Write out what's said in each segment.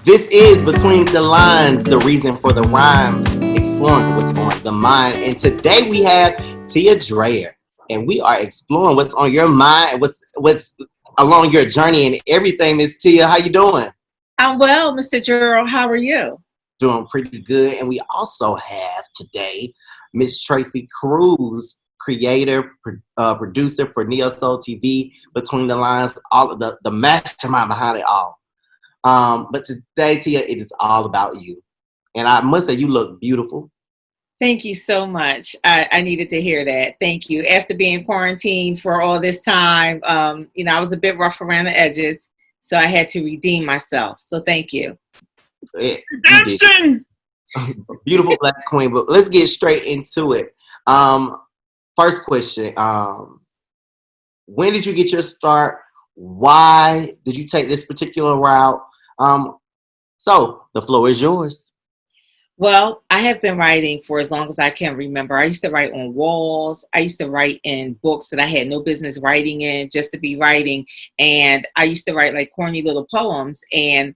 This is Between the Lines, the reason for the rhymes, exploring what's on the mind. And today we have Tia Dreher, and we are exploring what's on your mind, what's along your journey and everything. Miss Tia, how you doing? I'm well, Mr. Gerald. How are you? Doing pretty good. And we also have today Miss Tracy Cruz, creator, producer for Neo Soul TV, Between the Lines, all of the mastermind behind it all. But today, Tia, it is all about you. And I must say, you look beautiful. Thank you so much. I needed to hear that. Thank you. After being quarantined for all this time, I was a bit rough around the edges, so I had to redeem myself. So thank you. You did. Beautiful black queen. But let's get straight into it. First question. When did you get your start? Why did you take this particular route? So the floor is yours. Well, I have been writing for as long as I can remember. I used to write on walls. I used to write in books that I had no business writing in just to be writing. And I used to write like corny little poems. And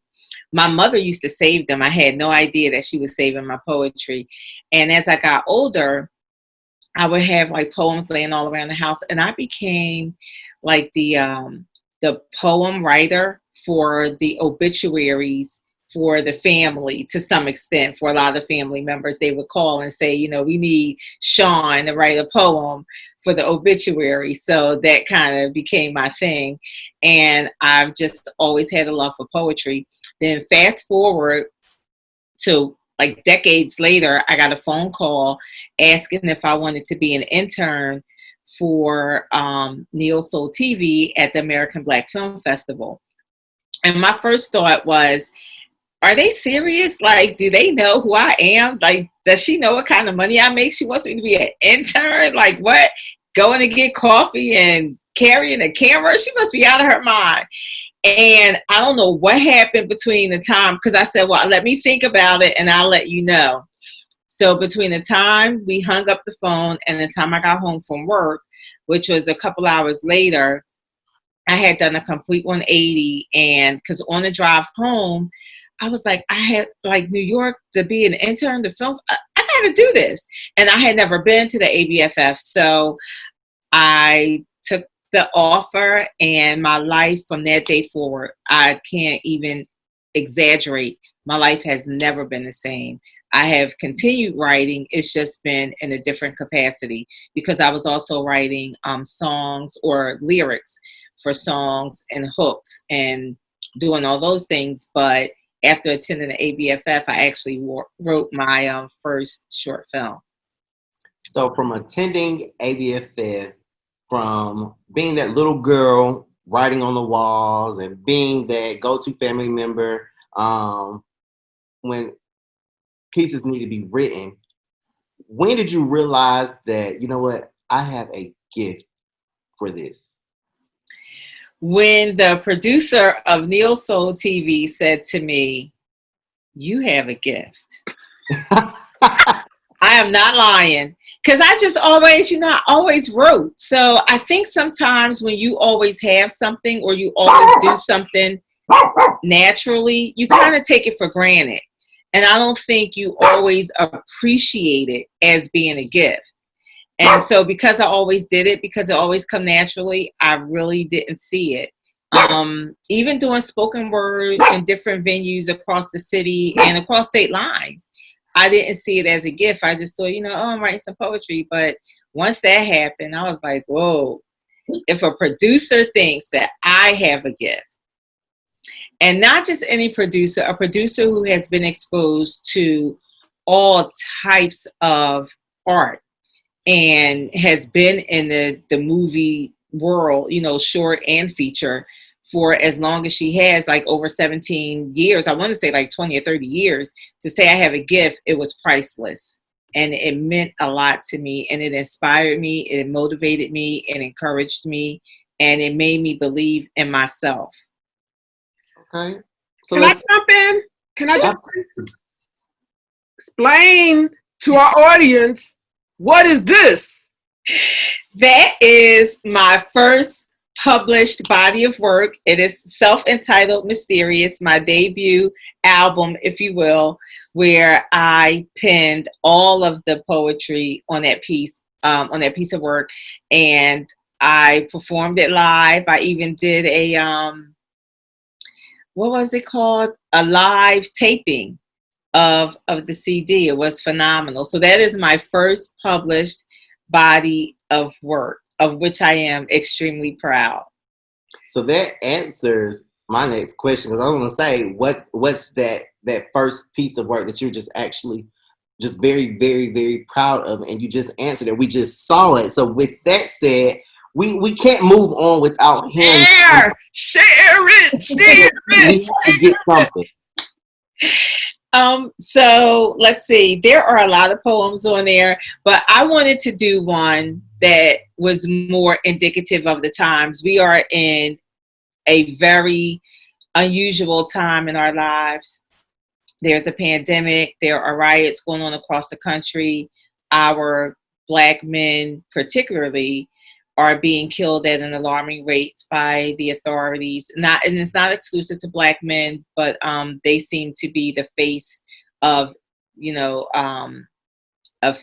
my mother used to save them. I had no idea that she was saving my poetry. And as I got older, I would have like poems laying all around the house. And I became like the poem writer for the obituaries for the family to some extent. For a lot of the family members, they would call and say, we need Sean to write a poem for the obituary. So that kind of became my thing. And I've just always had a love for poetry. Then fast forward to like decades later, I got a phone call asking if I wanted to be an intern for Neo Soul TV at the American Black Film Festival. And my first thought was, are they serious? Like, do they know who I am? Like, does she know what kind of money I make? She wants me to be an intern? Like, what? Going to get coffee and carrying a camera? She must be out of her mind. And I don't know what happened between the time, because I said, well, let me think about it and I'll let you know. So between the time we hung up the phone and the time I got home from work, which was a couple hours later, I had done a complete 180. And because on the drive home, I was like, I had like New York to be an intern to film. I got to do this. And I had never been to the ABFF. So I took the offer, and my life from that day forward, I can't even exaggerate. My life has never been the same. I have continued writing. It's just been in a different capacity because I was also writing songs or lyrics for songs and hooks and doing all those things. But after attending the ABFF, I actually wrote my first short film. So from attending ABFF, from being that little girl writing on the walls and being that go-to family member when pieces need to be written, when did you realize that, you know what, I have a gift for this? When the producer of Neo Soul TV said to me, you have a gift. I am not lying. Because I just always, I always wrote. So I think sometimes when you always have something or you always do something naturally, you kind of take it for granted. And I don't think you always appreciate it as being a gift. And so because I always did it, because it always come naturally, I really didn't see it. Even doing spoken word in different venues across the city and across state lines, I didn't see it as a gift. I just thought, I'm writing some poetry. But once that happened, I was like, whoa, if a producer thinks that I have a gift, and not just any producer, a producer who has been exposed to all types of art and has been in the movie world, short and feature, for as long as she has, like over 17 years, I want to say like 20 or 30 years, to say I have a gift, it was priceless. And it meant a lot to me, and it inspired me, it motivated me, it encouraged me, and it made me believe in myself. Okay. So Can I jump in? Can I jump in? Explain to our audience, what is this? That is my first published body of work. It is self-entitled Mysterious, my debut album, if you will, where I penned all of the poetry on that piece of work, and I performed it live. I even did a what was it called? A live taping of the CD. It was phenomenal. So that is my first published body of work, of which I am extremely proud. So that answers my next question, because I was going to say, what's that first piece of work that you're just actually just very, very, very proud of, and you just answered it. We just saw it. So with that said, we can't move on without hearing. Share it. We have to get something. So let's see. There are a lot of poems on there, but I wanted to do one that was more indicative of the times. We are in a very unusual time in our lives. There's a pandemic. There are riots going on across the country. Our Black men, particularly, are being killed at an alarming rates by the authorities. And it's not exclusive to Black men, but they seem to be the face of, of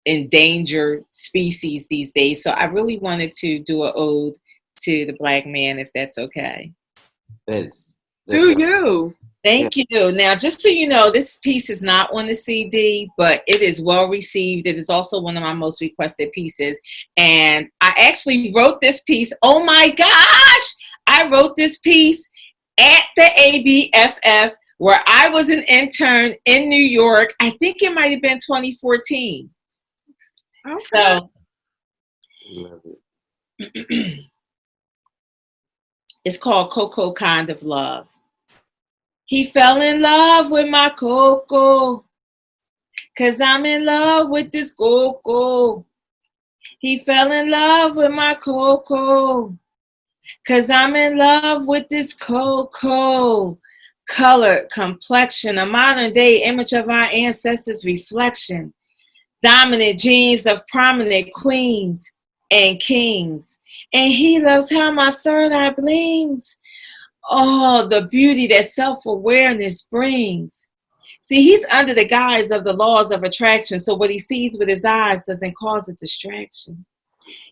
endangered species these days. So I really wanted to do an ode to the Black man, if that's okay. That's Do you? Thank you. Now, just so you know, this piece is not on the CD, but it is well received. It is also one of my most requested pieces. And I actually wrote this piece. Oh my gosh! I wrote this piece at the ABFF where I was an intern in New York. I think it might have been 2014. Okay. So love it. It's called Coco Kind of Love. He fell in love with my Coco, 'cause I'm in love with this Coco. He fell in love with my Coco, 'cause I'm in love with this Coco. Color, complexion, a modern day image of our ancestors' reflection. Dominant genes of prominent queens and kings. And he loves how my third eye blings. Oh, the beauty that self-awareness brings. See, he's under the guise of the laws of attraction, so what he sees with his eyes doesn't cause a distraction.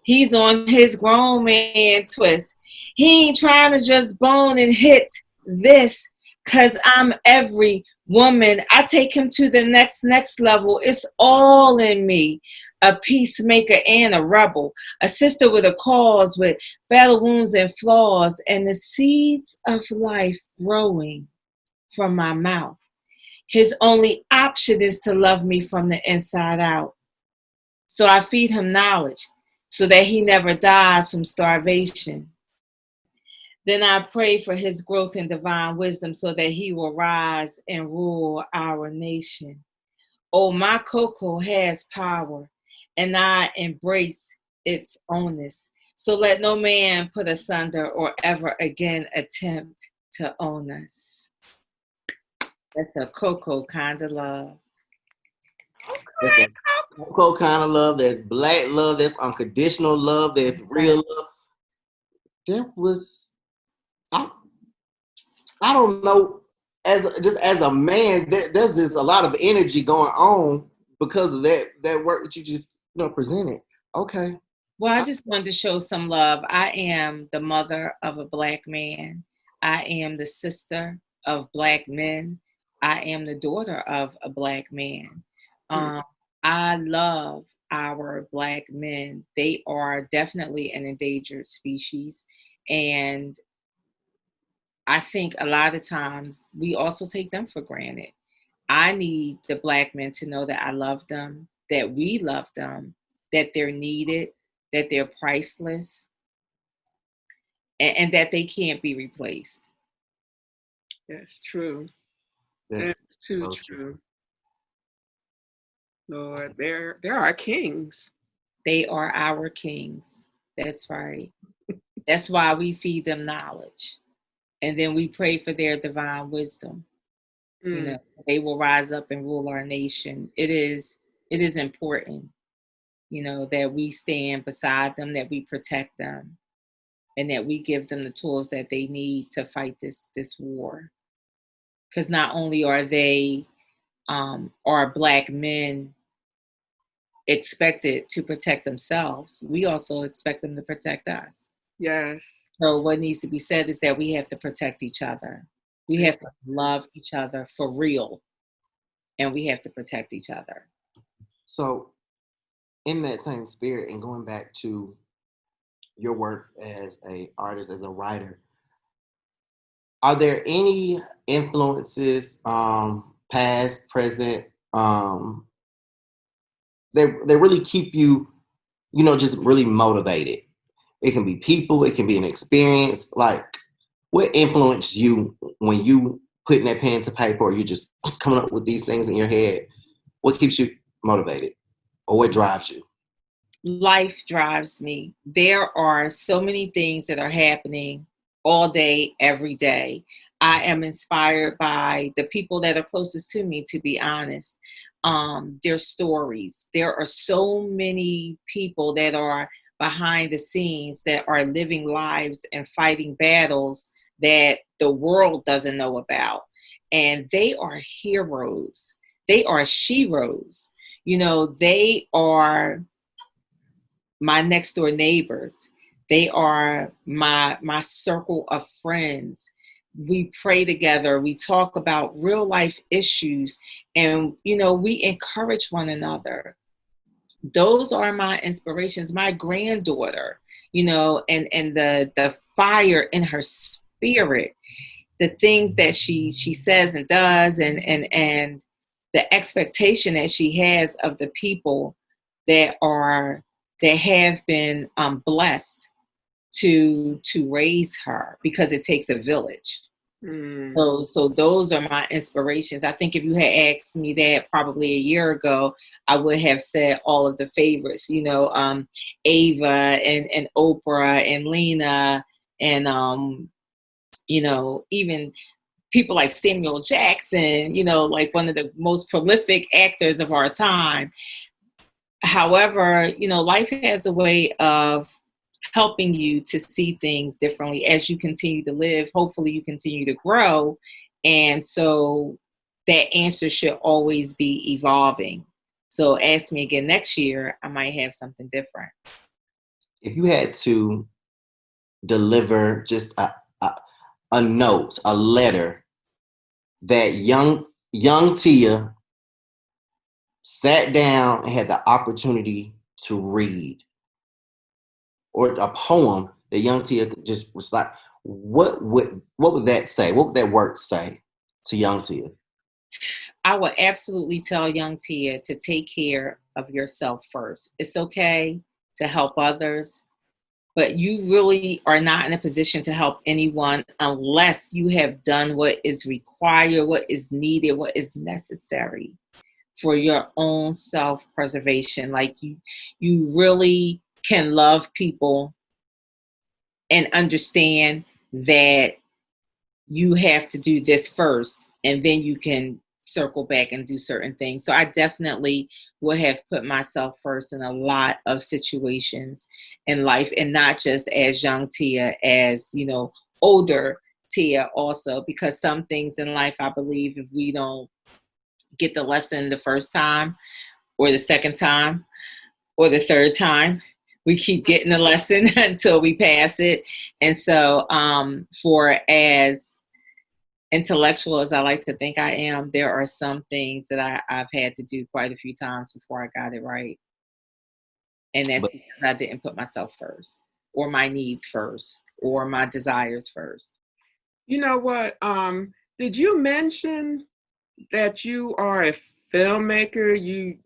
He's on his grown man twist. He ain't trying to just bone and hit this, 'cause I'm every woman. I take him to the next level. It's all in me. A peacemaker and a rebel, a sister with a cause, with battle wounds and flaws, and the seeds of life growing from my mouth. His only option is to love me from the inside out. So I feed him knowledge so that he never dies from starvation. Then I pray for his growth in divine wisdom so that he will rise and rule our nation. Oh, my Coco has power, and I embrace its onus. So let no man put asunder or ever again attempt to own us. That's a Coco kind of love. That's a Coco kind of love. That's Black love. That's unconditional love. That's real love. There was, I don't know. As a man, there's just a lot of energy going on because of that work that you just presented. Okay. Well, I just wanted to show some love. I am the mother of a Black man. I am the sister of Black men. I am the daughter of a Black man. I love our Black men. They are definitely an endangered species. And I think a lot of times we also take them for granted. I need the Black men to know that I love them, that we love them, that they're needed, that they're priceless, and that they can't be replaced. That's true. That's too true. Lord, they're our kings. They are our kings. That's right. That's why we feed them knowledge. And then we pray for their divine wisdom. They will rise up and rule our nation. It is important, that we stand beside them, that we protect them. and that we give them the tools that they need to fight this war. Because not only are Black men expected to protect themselves, we also expect them to protect us. Yes. So what needs to be said is that we have to protect each other. We have to love each other for real, and we have to protect each other. So, in that same spirit, and going back to your work as a artist, as a writer, are there any influences, past, present, that really keep you, just really motivated? It can be people, it can be an experience. Like, what influenced you when you putting that pen to paper, or you just coming up with these things in your head? What keeps you motivated, or what drives you? Life drives me. There are so many things that are happening all day, every day. I am inspired by the people that are closest to me, to be honest. Their stories. There are so many people that are behind the scenes that are living lives and fighting battles that the world doesn't know about. And they are heroes. They are sheroes. They are my next door neighbors. They are my circle of friends. We pray together. We talk about real life issues, and we encourage one another. Those are my inspirations. My granddaughter, and the fire in her spirit, the things that she says and does, and the expectation that she has of the people that have been blessed to raise her, because it takes a village. So those are my inspirations. I think if you had asked me that probably a year ago, I would have said all of the favorites, Ava and Oprah and Lena, and even people like Samuel Jackson, like one of the most prolific actors of our time. However, life has a way of helping you to see things differently as you continue to live. Hopefully, you continue to grow. And so that answer should always be evolving. So ask me again next year, I might have something different. If you had to deliver just a note, a letter that young Tia sat down and had the opportunity to read, or a poem that young Tia could just recite, what would that say? What would that work say to young Tia? I would absolutely tell young Tia to take care of yourself first. It's okay to help others, but you really are not in a position to help anyone unless you have done what is required, what is needed, what is necessary for your own self-preservation. Like you really can love people and understand that you have to do this first, and then you can circle back and do certain things. So I definitely would have put myself first in a lot of situations in life, and not just as young Tia, as older Tia also, because some things in life, I believe, if we don't get the lesson the first time or the second time or the third time, we keep getting the lesson until we pass it. And so for as intellectual as I like to think I am, there are some things that I've had to do quite a few times before I got it right. And that's because I didn't put myself first, or my needs first, or my desires first. You know what? Did you mention that you are a filmmaker?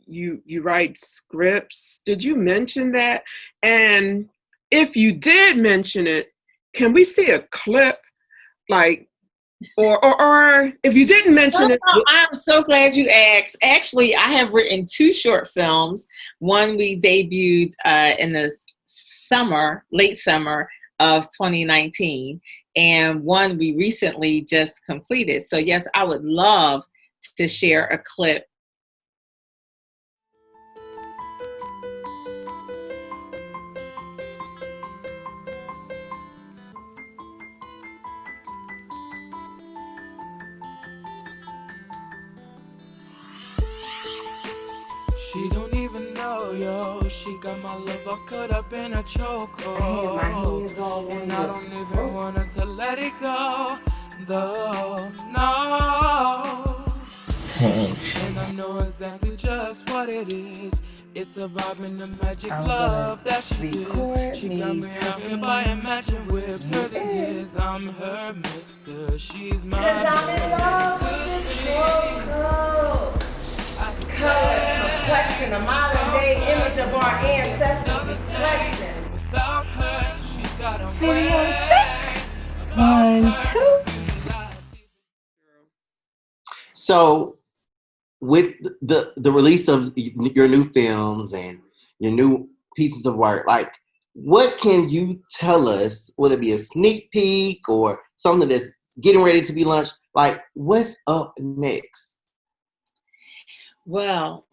You write scripts. Did you mention that? And if you did mention it, can we see a clip? Like, or if you didn't mention it. I'm so glad you asked. Actually, I have written 2 short films. One we debuted in the late summer of 2019, and one we recently just completed. So yes, I would love to share a clip. She don't even know, yo. She got my love all cut up in a chokehold. And I don't even want her to let it go, though, no. And I know exactly just what it is. It's a vibe and the magic love that she gives. She got me out here buying matching whips. Her the years, I'm her mister. She's my 'Cause I'm in love with this cocoa. Complexion, a modern day image of our ancestors' reflection. Without her, she's got a Video check. 1, 2. So, with the release of your new films and your new pieces of work, like, what can you tell us? Will it be a sneak peek or something that's getting ready to be launched? Like, what's up next? Well,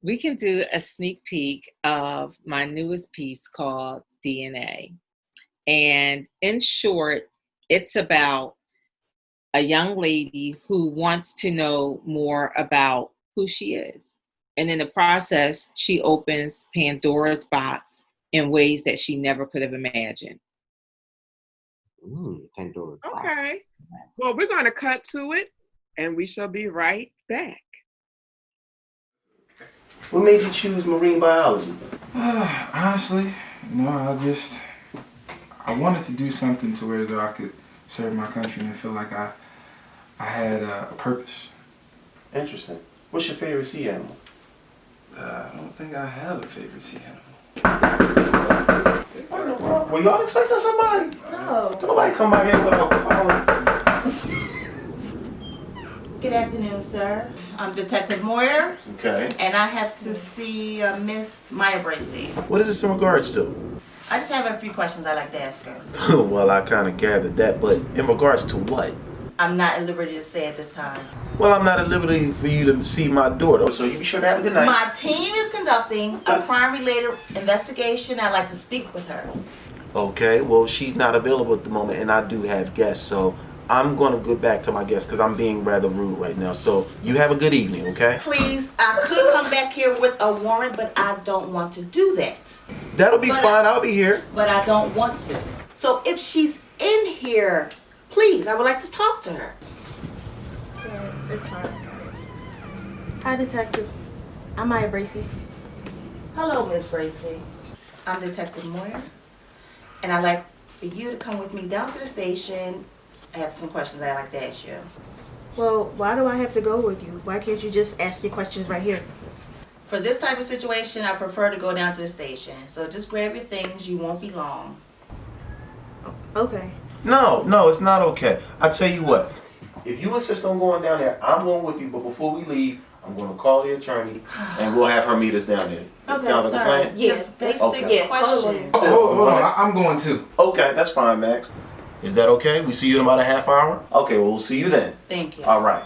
we can do a sneak peek of my newest piece called DNA. And in short, it's about a young lady who wants to know more about who she is. And in the process, she opens Pandora's box in ways that she never could have imagined. Pandora's box. Okay. Well, we're going to cut to it, and we shall be right back. What made you choose marine biology? Honestly, I wanted to do something to where I could serve my country and feel like I had a purpose. Interesting. What's your favorite sea animal? I don't think I have a favorite sea animal. Were y'all expecting somebody? No. Nobody come out here without calling. Good afternoon, sir. I'm Detective Moyer, Okay. and I have to see Miss Maya Bracy. What is this in regards to? I just have a few questions I'd like to ask her. Well, I kind of gathered that, but in regards to what? I'm not at liberty to say at this time. Well, I'm not at liberty for you to see my daughter, so you be sure to have a good night. My team is conducting a crime-related investigation. I'd like to speak with her. Okay, well, she's not available at the moment, and I do have guests, so I'm going to go back to my guests because I'm being rather rude right now. So you have a good evening, okay? Please, I could come back here with a warrant, but I don't want to do that. That'll be fine. I'll be here. But I don't want to. So if she's in here, please, I would like to talk to her. Yeah, it's fine. Hi, Detective. I'm Maya Bracy. Hello, Miss Bracy. I'm Detective Moyer, and I'd like for you to come with me down to the station. I have some questions I'd like to ask you. Well, why do I have to go with you? Why can't you just ask your questions right here? For this type of situation, I prefer to go down to the station. So just grab your things. You won't be long. Okay. No, it's not okay. I tell you what, if you insist on going down there, I'm going with you, but before we leave, I'm going to call the attorney, and we'll have her meet us down there. Okay, Sounds like a plan? Yeah. Just basic Okay. questions. Hold on, I'm going too. Okay, that's fine, Max. Is that okay? We see you in about a half hour? Okay, well, we'll see you then. Thank you. All right.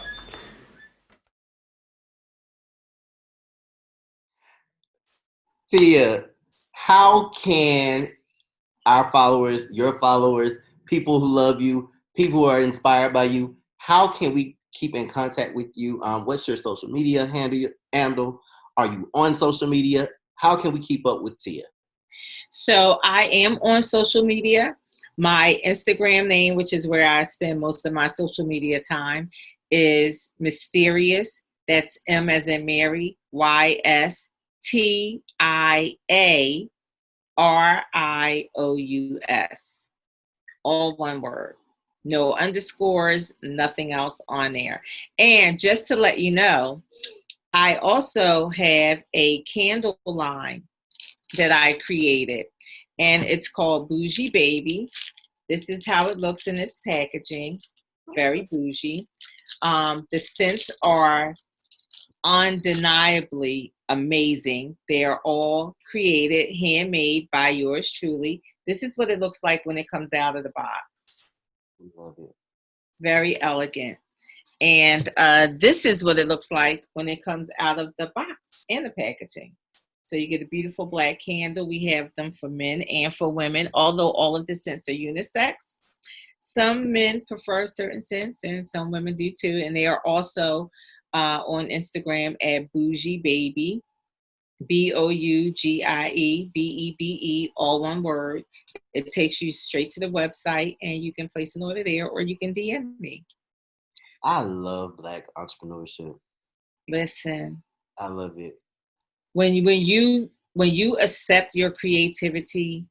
Tia, how can our followers, your followers, people who love you, people who are inspired by you, how can we keep in contact with you? What's your social media handle? Are you on social media? How can we keep up with Tia? So I am on social media. My Instagram name, which is where I spend most of my social media time, is Mysterious. That's M as in Mary, YSTIARIOUS. All one word. No underscores, nothing else on there. And just to let you know, I also have a candle line that I created, and it's called Bougie BeBe. This is how it looks in its packaging. Very bougie. The scents are undeniably amazing. They are all created, handmade by yours truly. This is what it looks like when it comes out of the box. Love it. It's very elegant. And this is what it looks like when it comes out of the box and the packaging. So you get a beautiful black candle. We have them for men and for women, although all of the scents are unisex. Some men prefer certain scents and some women do too. And they are also on Instagram at Bougie BeBe. BouGIE BeBe, all one word. It takes you straight to the website, and you can place an order there, or you can DM me. I love Black entrepreneurship. Listen, I love it. when you accept your creativity,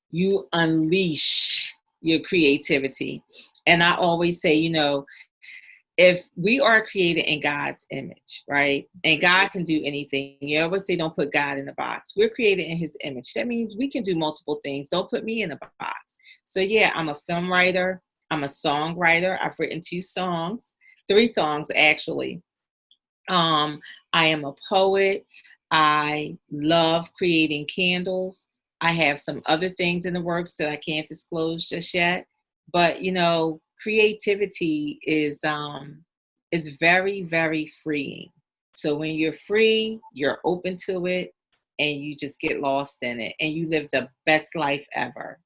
you unleash your creativity. And I always say, if we are created in God's image, right? And God can do anything. You always say, don't put God in a box. We're created in his image. That means we can do multiple things. Don't put me in a box. So yeah, I'm a film writer. I'm a songwriter. I've written 3 songs actually. I am a poet. I love creating candles. I have some other things in the works that I can't disclose just yet. But creativity is very, very freeing. So when you're free, you're open to it, and you just get lost in it, and you live the best life ever.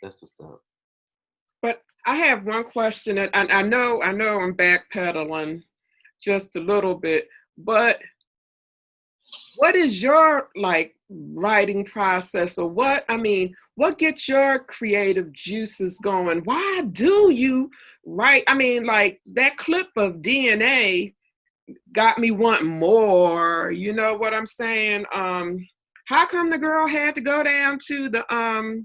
That's what's up. But I have one question, and I know I'm backpedaling just a little bit, but what is your writing process, or what gets your creative juices going? Why do you write? That clip of DNA got me wanting more. You know what I'm saying? How come the girl had to go down to the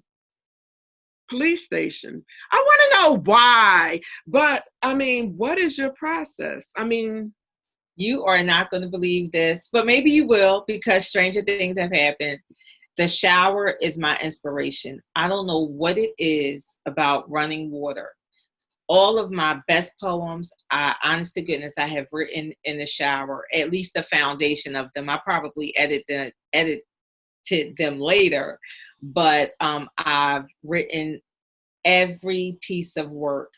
police station? I want to know why. But what is your process? You are not going to believe this, but maybe you will, because stranger things have happened. The shower is my inspiration. I don't know what it is about running water. All of my best poems, honest to goodness, I have written in the shower, at least the foundation of them. I probably edited them later, but I've written every piece of work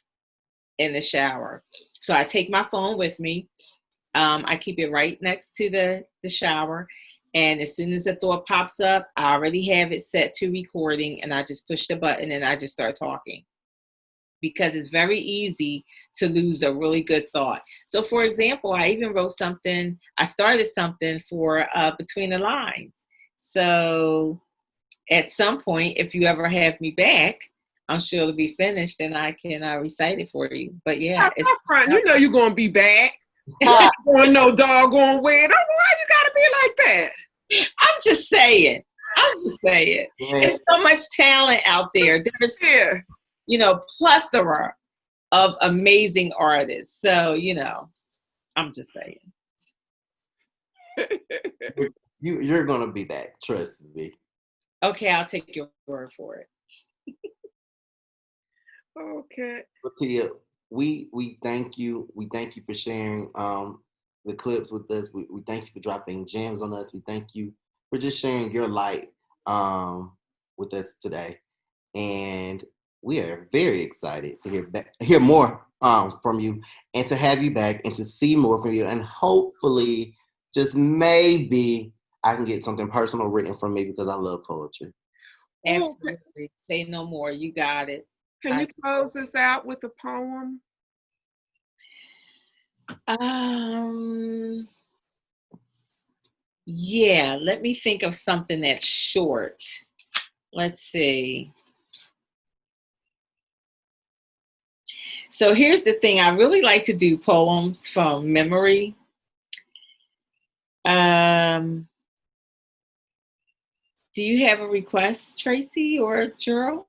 in the shower. So I take my phone with me. I keep it right next to the shower. And as soon as a thought pops up, I already have it set to recording, and I just push the button and I just start talking. Because it's very easy to lose a really good thought. So for example, I even I started something for Between the Lines. So at some point, if you ever have me back, I'm sure it'll be finished and I can recite it for you. But yeah. That's not front. You know you're going to be back. Going no doggone way. Why you gotta be like that? I'm just saying. Yes. There's so much talent out there. There's, plethora of amazing artists. So, I'm just saying. You're gonna be back. Trust me. Okay, I'll take your word for it. Okay. Tia, we thank you. We thank you for sharing the clips with us. We thank you for dropping gems on us. We thank you for just sharing your light with us today. And we are very excited to hear more from you, and to have you back, and to see more from you. And hopefully, just maybe, I can get something personal written from me, because I love poetry. Absolutely. Say no more. You got it. Can you close this out with a poem? Yeah, let me think of something that's short. Let's see. So here's the thing. I really like to do poems from memory. Do you have a request, Tracy or Gerald?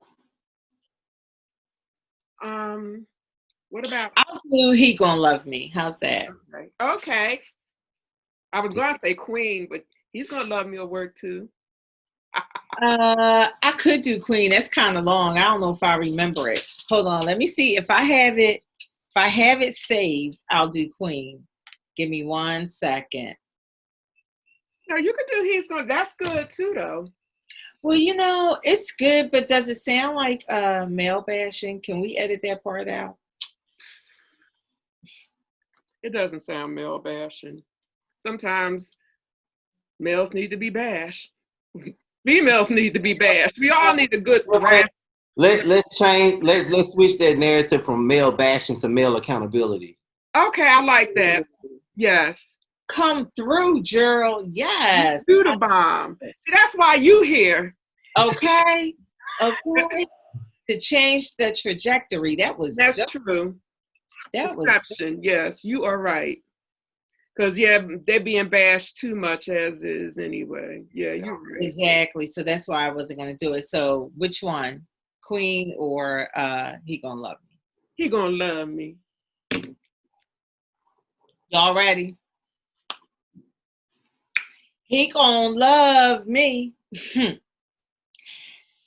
What about? I'll do He Gonna Love Me. How's that? Okay. I was gonna say Queen, but He's Gonna Love Me will work too. I could do Queen. That's kind of long. I don't know if I remember it. Hold on. Let me see if I have it. If I have it saved, I'll do Queen. Give me 1 second. No, you could do He's Gonna. That's good too, though. Well, it's good, but does it sound like male bashing? Can we edit that part out? It doesn't sound male bashing. Sometimes males need to be bashed. Females need to be bashed. We all need a good rap. Let's change. Let's switch that narrative from male bashing to male accountability. Okay, I like that. Yes. Come through, Gerald. Yes. You the bomb. See, that's why you here. Okay. Okay. To change the trajectory. That was That's dope. true. That was Perception. Yes, you are right. Because, yeah, they're being bashed too much as is anyway. Yeah, you're right. exactly. So that's why I wasn't gonna do it. So which one? Queen or He Gonna Love Me? He gonna love me. Y'all ready? He gonna love me.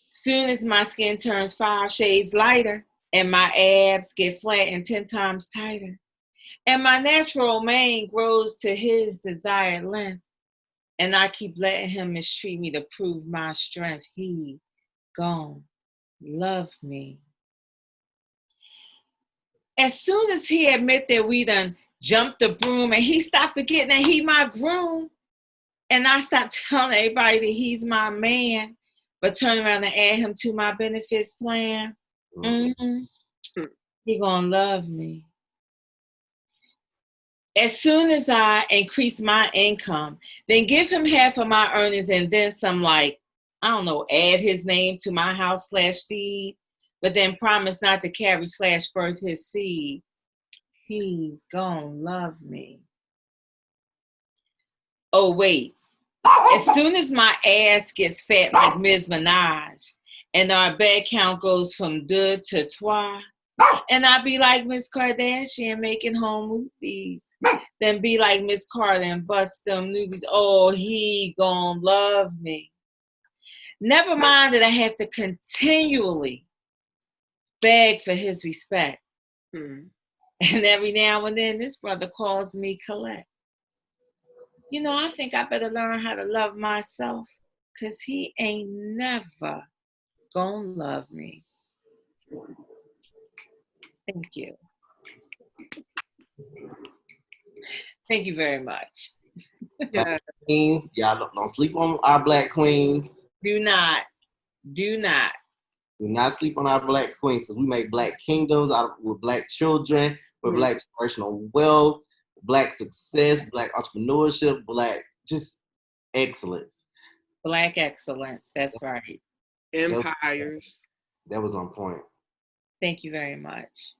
Soon as my skin turns 5 shades lighter and my abs get flat and 10 times tighter, and my natural mane grows to his desired length, and I keep letting him mistreat me to prove my strength, he gon' love me. As soon as he admit that we done jumped the broom and he stopped forgetting that he my groom, and I stopped telling everybody that he's my man, but turn around and add him to my benefits plan, he gonna love me. As soon as I increase my income, then give him half of my earnings and then some, like, I don't know, add his name to my house/deed, but then promise not to carry/birth his seed. He's gonna love me. Oh, wait. As soon as my ass gets fat like Ms. Minaj and our bed count goes from deux to trois, and I be like Miss Kardashian making home movies, then be like Miss Carter and bust them newbies. Oh, he gon' love me. Never mind that I have to continually beg for his respect. And every now and then, this brother calls me collect. You know, I think I better learn how to love myself, because he ain't never gonna love me. Thank you. Thank you very much. Yeah. Queens, y'all don't sleep on our black queens. Do not. Do not. Do not sleep on our black queens, because we make black kingdoms with black children, with black generational wealth, black success, black entrepreneurship, black just excellence. Black excellence. That's right. Empires. That was on point. Thank you very much.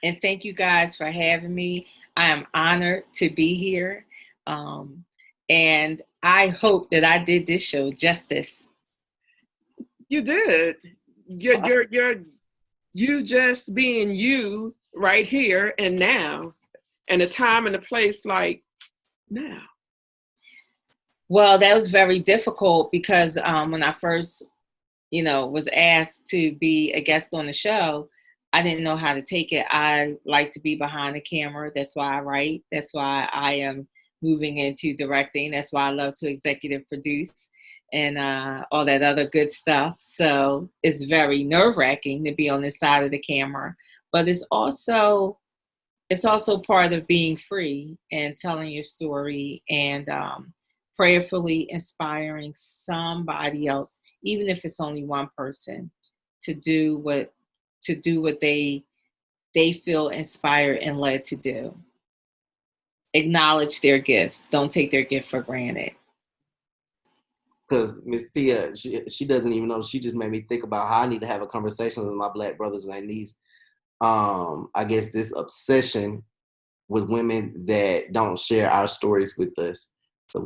And thank you guys for having me. I am honored to be here. And I hope that I did this show justice. You did. You just being you right here and now, and a time and a place like now. Well, that was very difficult because when I first, was asked to be a guest on the show, I didn't know how to take it. I like to be behind the camera. That's why I write. That's why I am moving into directing. That's why I love to executive produce and all that other good stuff. So it's very nerve-wracking to be on this side of the camera, but it's also part of being free and telling your story and prayerfully inspiring somebody else, even if it's only one person, to do what they feel inspired and led to do. Acknowledge their gifts. Don't take their gift for granted. Because Miss Tia, she doesn't even know. She just made me think about how I need to have a conversation with my black brothers and niece. I guess this obsession with women that don't share our stories with us. So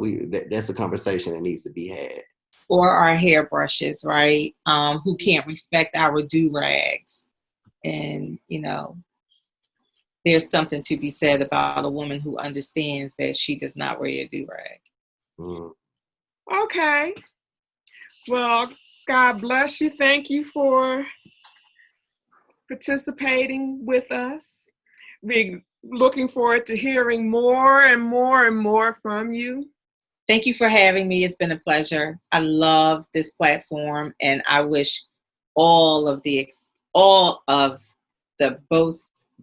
that's a conversation that needs to be had. Or our hairbrushes, right? Who can't respect our do-rags. And, there's something to be said about a woman who understands that she does not wear a do-rag. Okay. Well, God bless you. Thank you for participating with us. We're looking forward to hearing more and more and more from you. Thank you for having me. It's been a pleasure. I love this platform, and I wish all of the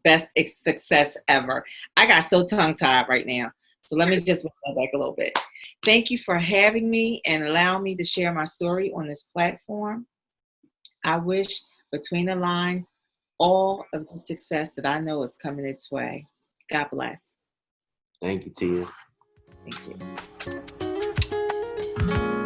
best success ever. I got so tongue-tied right now. So let me just go back a little bit. Thank you for having me and allowing me to share my story on this platform. I wish, between the lines, all of the success that I know is coming its way. God bless. Thank you, Tia. Thank you.